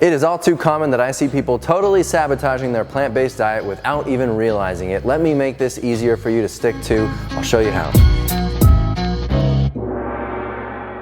It is all too common that I see people totally sabotaging their plant-based diet without even realizing it. Let me make this easier for you to stick to. I'll show you how.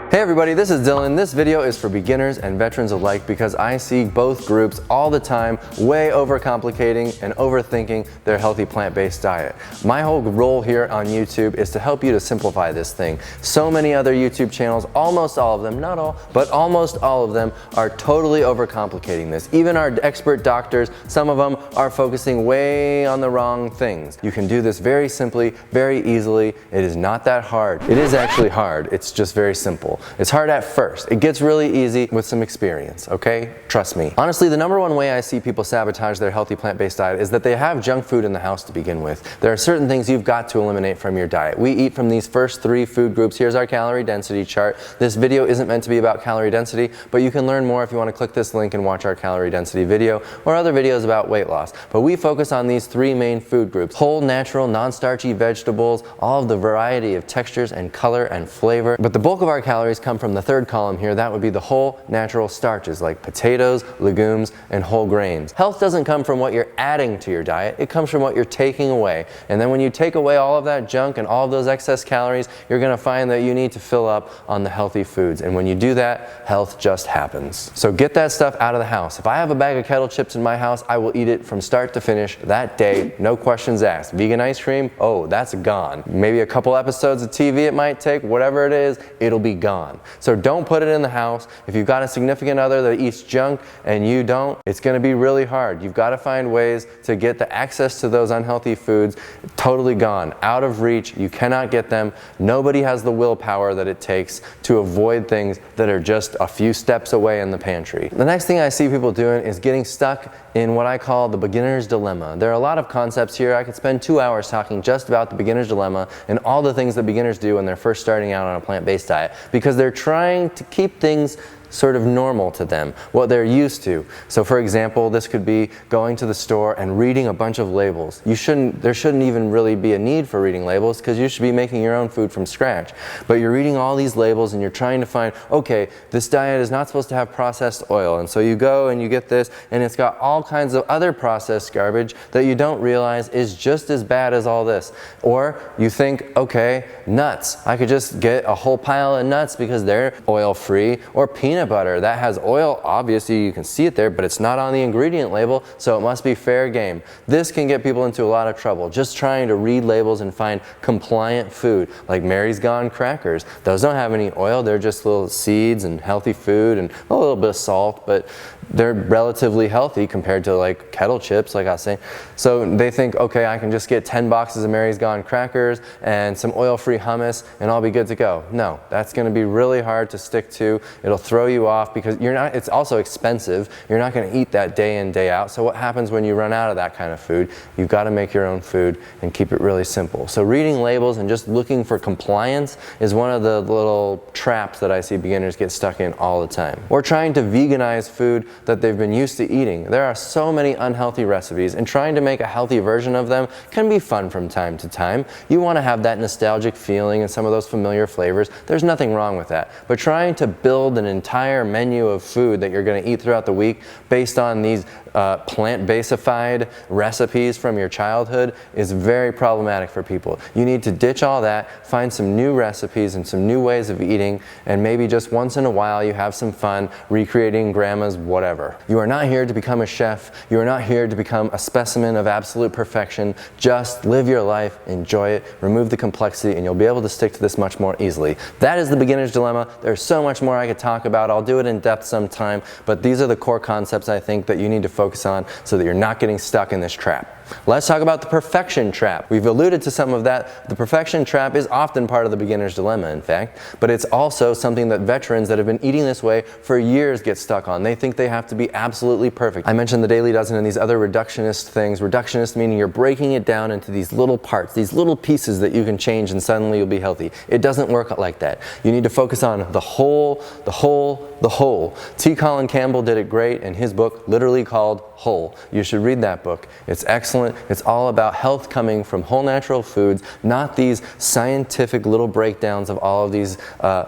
Hey everybody, this is Dylan. This video is for beginners and veterans alike because I see both groups all the time way overcomplicating and overthinking their healthy plant-based diet. My whole role here on YouTube is to help you to simplify this thing. So many other YouTube channels, almost all of them, not all, but almost all of them are totally overcomplicating this. Even our expert doctors, some of them are focusing way on the wrong things. You can do this very simply, very easily. It is not that hard. It is actually hard. It's just very simple. It's hard at first. It gets really easy with some experience, okay? Trust me. Honestly, the number one way I see people sabotage their healthy plant-based diet is that they have junk food in the house to begin with. There are certain things you've got to eliminate from your diet. We eat from these first 3 food groups. Here's our calorie density chart. This video isn't meant to be about calorie density, but you can learn more if you want to click this link and watch our calorie density video or other videos about weight loss. But we focus on these 3 main food groups: whole, natural, non-starchy vegetables, all of the variety of textures and color and flavor. But the bulk of our calories come from the third column here. That would be the whole natural starches like potatoes, legumes, and whole grains. Health doesn't come from what you're adding to your diet, it comes from what you're taking away. And then when you take away all of that junk and all of those excess calories, you're gonna find that you need to fill up on the healthy foods. And when you do that, health just happens. So get that stuff out of the house. If I have a bag of kettle chips in my house, I will eat it from start to finish that day, no questions asked. Vegan ice cream, oh, that's gone. Maybe a couple episodes of TV it might take, whatever it is, it'll be gone. So don't put it in the house. If you've got a significant other that eats junk and you don't, it's going to be really hard. You've got to find ways to get the access to those unhealthy foods totally gone, out of reach. You cannot get them. Nobody has the willpower that it takes to avoid things that are just a few steps away in the pantry. The next thing I see people doing is getting stuck in what I call the beginner's dilemma. There are a lot of concepts here. I could spend 2 hours talking just about the beginner's dilemma and all the things that beginners do when they're first starting out on a plant-based diet, because they're trying to keep things sort of normal to them, what they're used to. So for example, this could be going to the store and reading a bunch of labels. There shouldn't even really be a need for reading labels because you should be making your own food from scratch. But you're reading all these labels and you're trying to find, okay, this diet is not supposed to have processed oil. And so you go and you get this and it's got all kinds of other processed garbage that you don't realize is just as bad as all this. Or you think, okay, nuts. I could just get a whole pile of nuts because they're oil-free. Or peanut butter, that has oil, obviously you can see it there, but it's not on the ingredient label, so it must be fair game. This can get people into a lot of trouble, just trying to read labels and find compliant food, like Mary's Gone crackers. Those don't have any oil, they're just little seeds and healthy food and a little bit of salt, but they're relatively healthy compared to like kettle chips, like I was saying. So they think, okay, I can just get 10 boxes of Mary's Gone crackers and some oil-free hummus and I'll be good to go. No, that's gonna be really hard to stick to. It'll throw you off because it's also expensive. You're not gonna eat that day in, day out. So what happens when you run out of that kind of food? You've gotta make your own food and keep it really simple. So reading labels and just looking for compliance is one of the little traps that I see beginners get stuck in all the time. Or trying to veganize food that they've been used to eating. There are so many unhealthy recipes and trying to make a healthy version of them can be fun from time to time. You wanna have that nostalgic feeling and some of those familiar flavors. There's nothing wrong with that. But trying to build an entire menu of food that you're going to eat throughout the week based on these plant-basified recipes from your childhood is very problematic for people. You need to ditch all that, find some new recipes and some new ways of eating, and maybe just once in a while you have some fun recreating grandma's whatever. You are not here to become a chef. You are not here to become a specimen of absolute perfection. Just live your life, enjoy it, remove the complexity, and you'll be able to stick to this much more easily. That is the beginner's dilemma. There's so much more I could talk about. I'll do it in depth sometime, but these are the core concepts I think that you need to focus on so that you're not getting stuck in this trap. Let's talk about the perfection trap. We've alluded to some of that. The perfection trap is often part of the beginner's dilemma, in fact, but it's also something that veterans that have been eating this way for years get stuck on. They think they have to be absolutely perfect. I mentioned the Daily Dozen and these other reductionist things. Reductionist meaning you're breaking it down into these little parts, these little pieces that you can change and suddenly you'll be healthy. It doesn't work like that. You need to focus on the whole, the whole, the whole. T. Colin Campbell did it great in his book literally called Whole. You should read that book. It's excellent. It's all about health coming from whole natural foods, not these scientific little breakdowns of all of these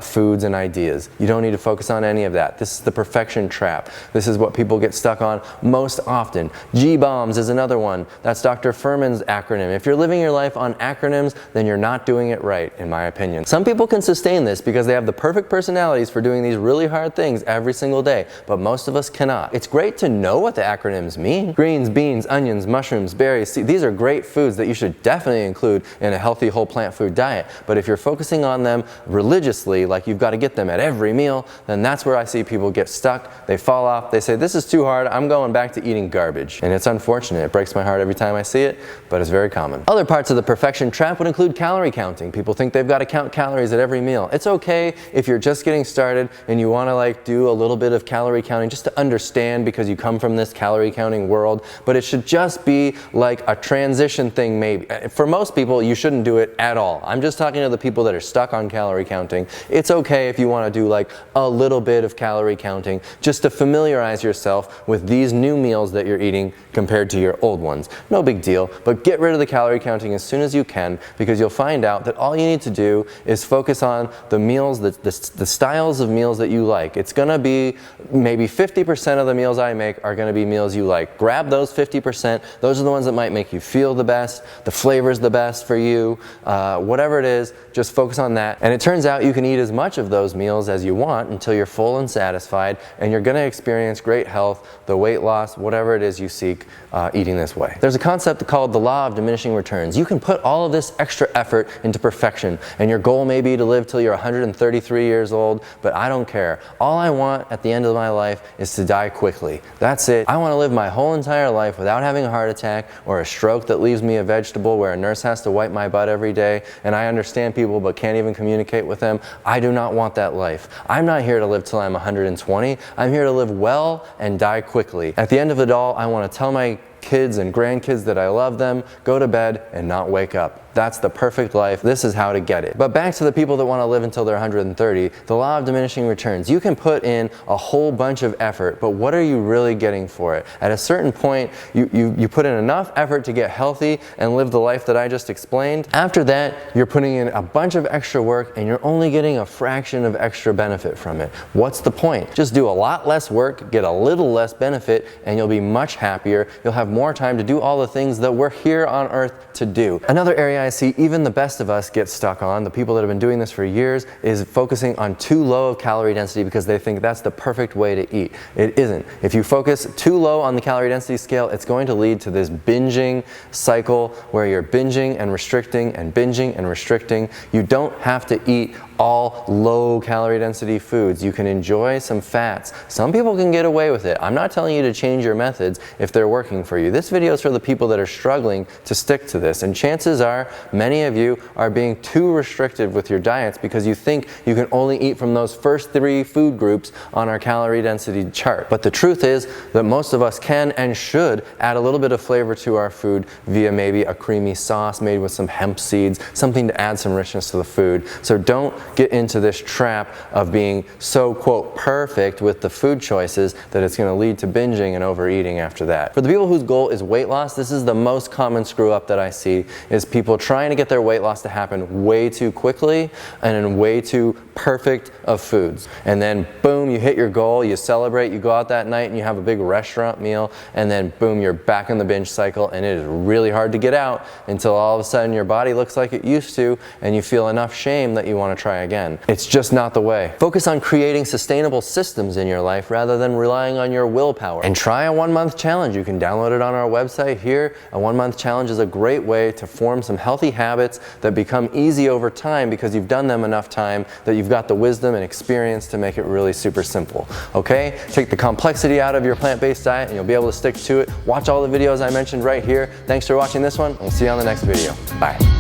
foods and ideas. You don't need to focus on any of that. This is the perfection trap. This is what people get stuck on most often. G-BOMBS is another one. That's Dr. Furman's acronym. If you're living your life on acronyms, then you're not doing it right, in my opinion. Some people can sustain this because they have the perfect personalities for doing these really hard things every single day, but most of us cannot. It's great to know what the acronyms mean. Greens, beans, onions, mushrooms, berries, these are great foods that you should definitely include in a healthy whole plant food diet, but if you're focusing on them religiously, like you've got to get them at every meal, then that's where I see people get stuck. They fall off. They say, this is too hard. I'm going back to eating garbage. And it's unfortunate. It breaks my heart every time I see it, but it's very common. Other parts of the perfection trap would include calorie counting. People think they've got to count calories at every meal. It's okay if you're just getting started and you want to like do a little bit of calorie counting just to understand because you come from this calorie counting world, but it should just be like a transition thing maybe. For most people, you shouldn't do it at all. I'm just talking to the people that are stuck on calorie counting. It's okay if you want to do like a little bit of calorie counting just to familiarize yourself with these new meals that you're eating compared to your old ones. No big deal, but get rid of the calorie counting as soon as you can, because you'll find out that all you need to do is focus on the meals, the styles of meals that you like. It's gonna be maybe 50% of the meals I make are gonna be meals you like. Grab those 50%. Those are the ones that might make you feel the best, the flavor's the best for you, whatever it is, just focus on that. And it turns out you can eat as much of those meals as you want until you're full and satisfied, and you're gonna experience great health, the weight loss, whatever it is you seek eating this way. There's a concept called the law of diminishing returns. You can put all of this extra effort into perfection, and your goal may be to live till you're 133 years old, but I don't care. All I want at the end of my life is to die quickly. That's it. I want to live my whole entire life without having a heart attack or a stroke that leaves me a vegetable where a nurse has to wipe my butt every day, and I understand people but can't even communicate with them. I do not want that life. I'm not here to live till I'm 120. I'm here to live well and die quickly. At the end of it all, I want to tell my kids and grandkids that I love them, go to bed and not wake up. That's the perfect life. This is how to get it. But back to the people that want to live until they're 130, the law of diminishing returns. You can put in a whole bunch of effort, but what are you really getting for it? At a certain point, you put in enough effort to get healthy and live the life that I just explained. After that, you're putting in a bunch of extra work and you're only getting a fraction of extra benefit from it. What's the point? Just do a lot less work, get a little less benefit, and you'll be much happier. You'll have more time to do all the things that we're here on earth to do. Another area I see even the best of us get stuck on, the people that have been doing this for years, is focusing on too low of calorie density because they think that's the perfect way to eat. It isn't. If you focus too low on the calorie density scale, it's going to lead to this binging cycle where you're binging and restricting and binging and restricting. You don't have to eat all low calorie density foods. You can enjoy some fats. Some people can get away with it. I'm not telling you to change your methods if they're working for you. This video is for the people that are struggling to stick to this, and chances are many of you are being too restrictive with your diets because you think you can only eat from those first 3 food groups on our calorie density chart. But the truth is that most of us can and should add a little bit of flavor to our food via maybe a creamy sauce made with some hemp seeds, something to add some richness to the food. So don't get into this trap of being so, quote, perfect with the food choices that it's going to lead to binging and overeating after that. For the people whose goal is weight loss, this is the most common screw up that I see, is people trying to get their weight loss to happen way too quickly and in way too perfect of foods. And then boom, you hit your goal, you celebrate, you go out that night and you have a big restaurant meal, and then boom, you're back in the binge cycle, and it is really hard to get out until all of a sudden your body looks like it used to and you feel enough shame that you want to try again. It's just not the way. Focus on creating sustainable systems in your life rather than relying on your willpower. And try a 1-month challenge. You can download it on our website here. A 1-month challenge is a great way to form some healthy habits that become easy over time because you've done them enough time that you've got the wisdom and experience to make it really super simple. Okay? Take the complexity out of your plant-based diet and you'll be able to stick to it. Watch all the videos I mentioned right here. Thanks for watching this one. We'll see you on the next video. Bye.